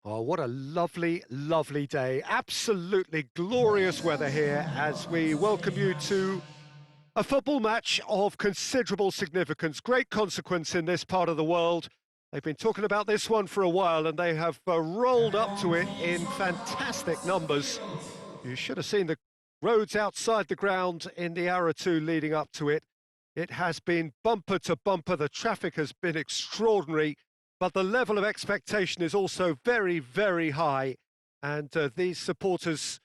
Oh, what a lovely, lovely day. Absolutely glorious weather here as we welcome you to a football match of considerable significance, great consequence in this part of the world. They've been talking about this one for a while and they have rolled up to it in fantastic numbers. You should have seen the roads outside the ground in the hour or two leading up to it. It has been bumper to bumper. The traffic has been extraordinary, but the level of expectation is also very, very high. And these supporters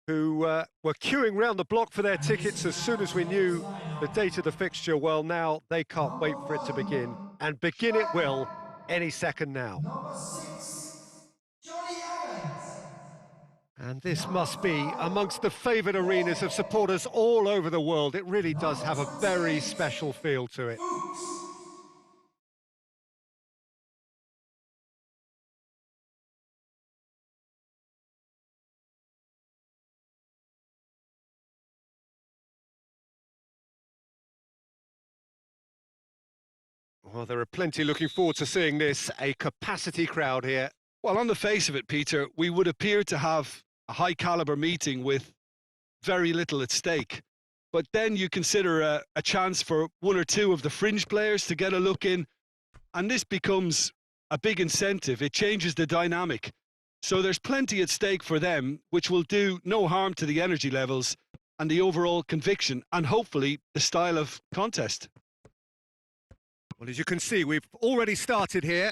who were queuing round the block for their tickets as soon as we knew the date of the fixture, well, now they can't wait for it to begin. And begin it will any second now. Number 6, Johnny Evans. And this must Number be 5, amongst the favoured arenas of Jorge. supporters all over the world. It really does Number have a very 28, special feel to it. Fuchs. Well, there are plenty looking forward to seeing this. A capacity crowd here. Well, on the face of it, Peter, we would appear to have a high caliber meeting with very little at stake. But then you consider a chance for one or two of the fringe players to get a look in, and this becomes a big incentive. It changes the dynamic. So there's plenty at stake for them, which will do no harm to the energy levels and the overall conviction, and hopefully the style of contest. Well, as you can see, we've already started here.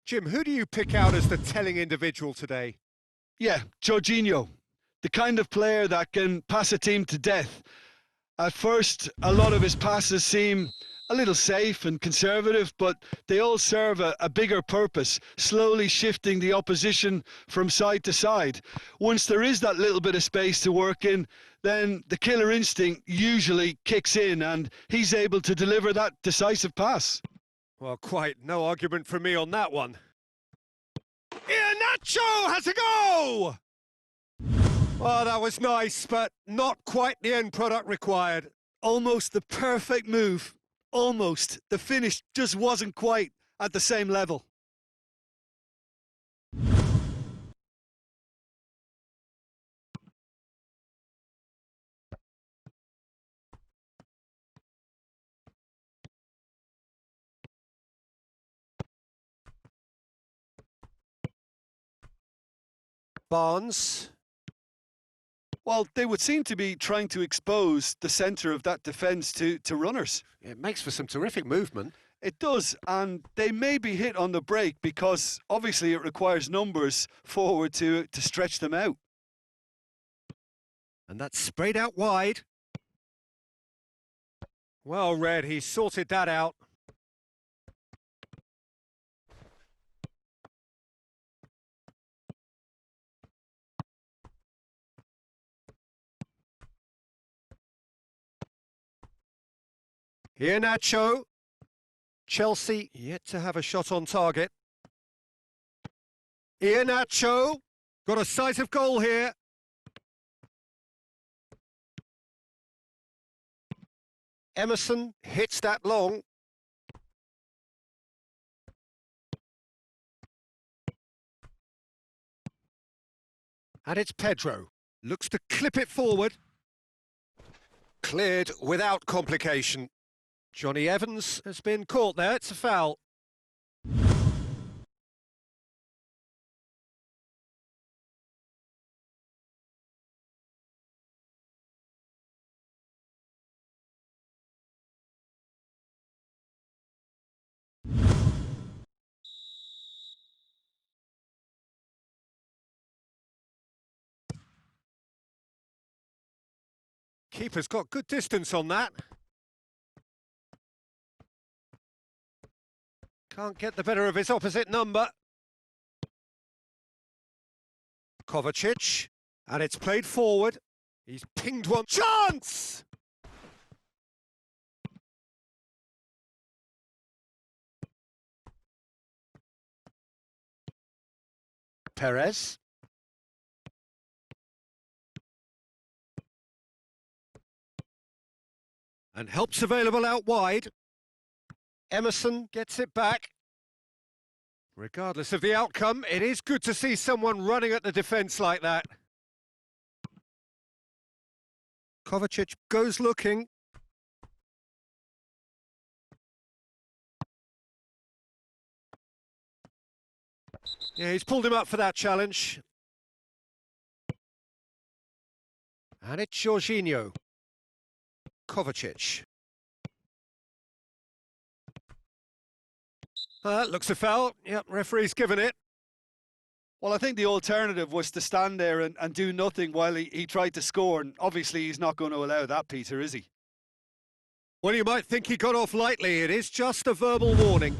Jim, who do you pick out as the telling individual today? Yeah, Jorginho, the kind of player that can pass a team to death. At first, a lot of his passes seem a little safe and conservative, but they all serve a bigger purpose, slowly shifting the opposition from side to side. Once there is that little bit of space to work in, then the killer instinct usually kicks in and he's able to deliver that decisive pass. Well, quite no argument from me on that one. Iheanacho has a go! Oh, that was nice, but not quite the end product required. Almost the perfect move. Almost. The finish just wasn't quite at the same level. Barnes. Well, they would seem to be trying to expose the centre of that defence to runners. It makes for some terrific movement. It does, and they may be hit on the break because obviously it requires numbers forward to stretch them out. And that's sprayed out wide. Well read, he sorted that out. Iheanacho. Chelsea yet to have a shot on target. Iheanacho got a sight of goal here. Emerson hits that long. And it's Pedro. Looks to clip it forward. Cleared without complication. Johnny Evans has been caught there. It's a foul. Keeper's got good distance on that. Can't get the better of his opposite number. Kovacic, and it's played forward. He's pinged one. Chance! Perez. And help's available out wide. Emerson gets it back. Regardless of the outcome, it is good to see someone running at the defence like that. Kovacic goes looking. Yeah, he's pulled him up for that challenge. And it's Jorginho. Kovacic. Looks a foul. Yep, referee's given it. Well, I think the alternative was to stand there and do nothing while he tried to score, and obviously he's not going to allow that, Peter, is he? Well, you might think he got off lightly. It is just a verbal warning.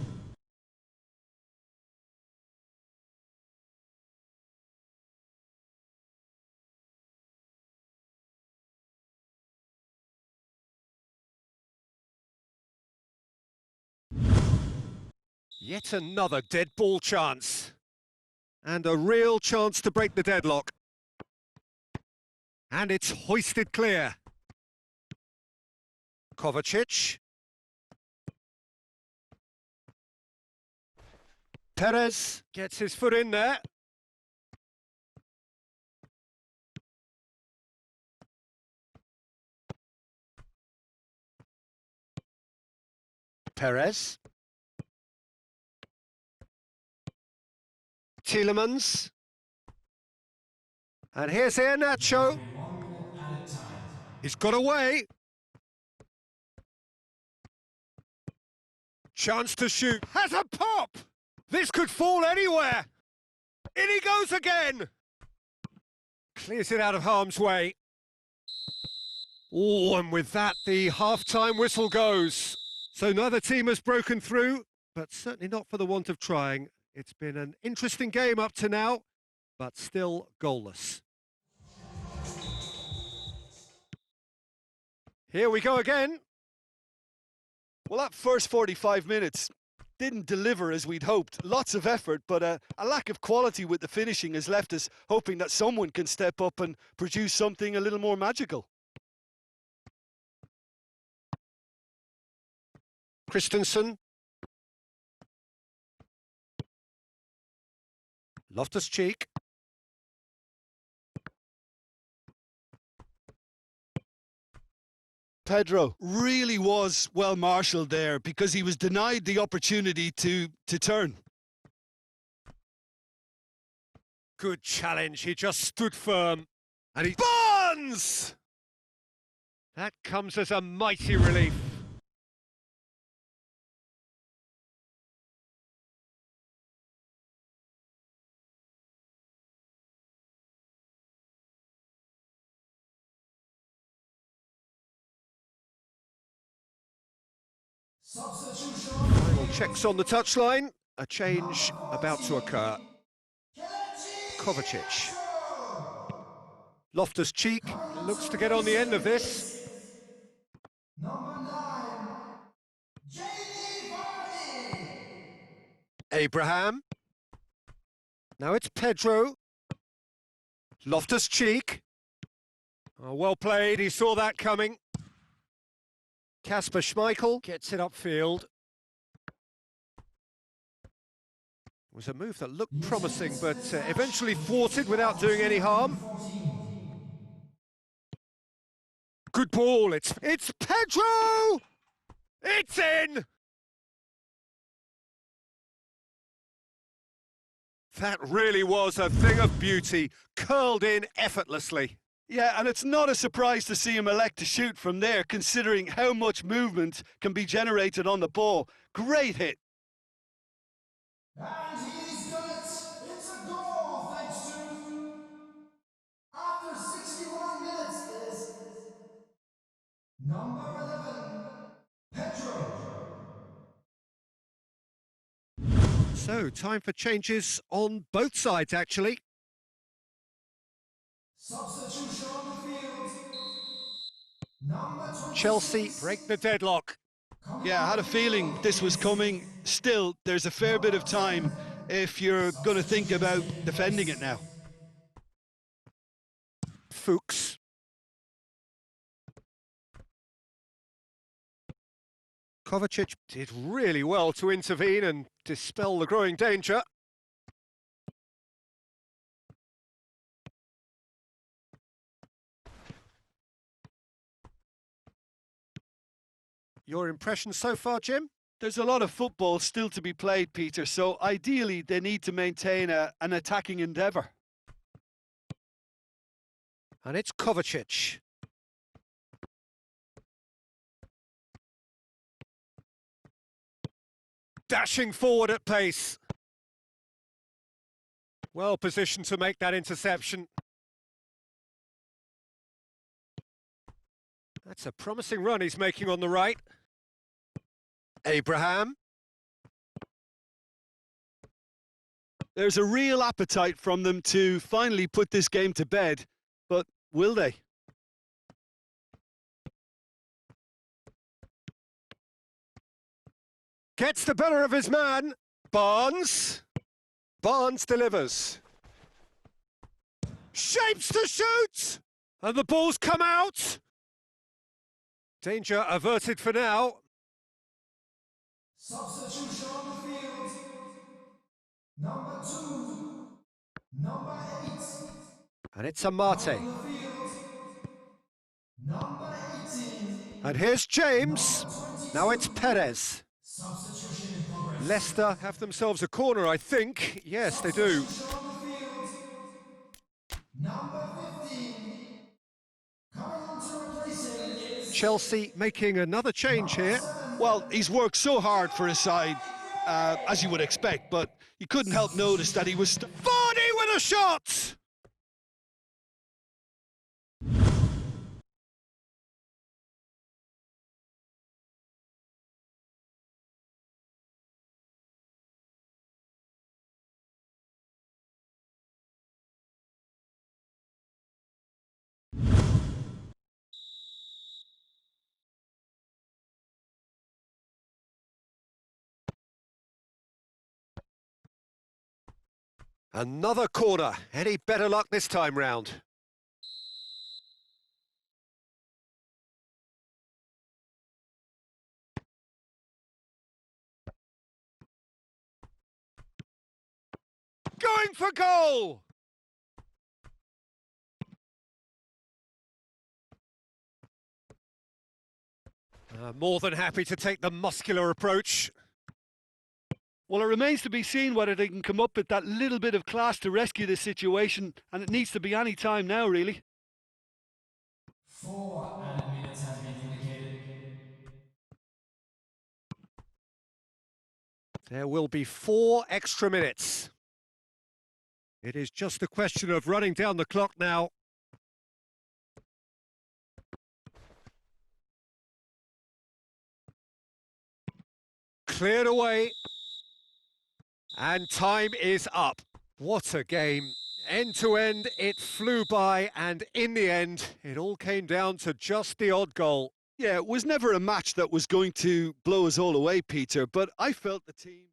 Yet another dead ball chance. And a real chance to break the deadlock. And it's hoisted clear. Kovacic. Perez gets his foot in there. Perez. Tielemans. And here's Iheanacho. He's got away. Chance to shoot. Has a pop! This could fall anywhere. In he goes again. Clears it out of harm's way. Oh, and with that, the half-time whistle goes. So neither team has broken through, but certainly not for the want of trying. It's been an interesting game up to now, but still goalless. Here we go again. Well, that first 45 minutes didn't deliver as we'd hoped. Lots of effort, but a lack of quality with the finishing has left us hoping that someone can step up and produce something a little more magical. Christensen. Loftus-Cheek. Pedro really was well marshalled there because he was denied the opportunity to turn. Good challenge, he just stood firm. And he burns! That comes as a mighty relief. Substitution. Final checks on the touchline. A change about to occur. Kovacic. Loftus-Cheek looks to get on the end of this. Number 9, Jamie Vardy. Abraham. Now it's Pedro. Loftus-Cheek. Oh, well played, he saw that coming. Kasper Schmeichel gets it upfield. It was a move that looked promising, but eventually thwarted without doing any harm. Good ball, it's Pedro! It's in! That really was a thing of beauty, curled in effortlessly. Yeah, and it's not a surprise to see him elect to shoot from there, considering how much movement can be generated on the ball. Great hit. And he's done it. It's a goal, thanks to... After 61 minutes, is... Number 11, Pedro. So, time for changes on both sides, actually. Substitution on the field. Number 26. Chelsea break the deadlock. Yeah, I had a feeling this was coming. Still, there's a fair bit of time if you're going to think about defending it now. Fuchs. Kovacic did really well to intervene and dispel the growing danger. Your impression so far, Jim? There's a lot of football still to be played, Peter, so ideally they need to maintain an attacking endeavour. And it's Kovacic. Dashing forward at pace. Well positioned to make that interception. That's a promising run he's making on the right. Abraham. There's a real appetite from them to finally put this game to bed, but will they? Gets the better of his man. Barnes. Barnes delivers. Shapes to shoot! And the ball's come out. Danger averted for now. Substitution on the field. Number 2. Number 8. And it's Amate. On the field. Number 18. And here's James. Now it's Perez. Substitution in progress. Leicester have themselves a corner, I think. Yes, they do. Substitution on the field. Number 15. Coming on to replace him is Chelsea making another change here. Well, he's worked so hard for his side, as you would expect, but you couldn't help notice that he was... Vardy with a shot! Another corner. Any better luck this time round? Going for goal! More than happy to take the muscular approach. Well, it remains to be seen whether they can come up with that little bit of class to rescue this situation, and it needs to be any time now, really. 4 added minutes has been indicated. There will be 4 extra minutes. It is just a question of running down the clock now. Cleared away. And time is up. What a game. End to end, it flew by, and in the end, it all came down to just the odd goal. Yeah, it was never a match that was going to blow us all away, Peter, but I felt the team...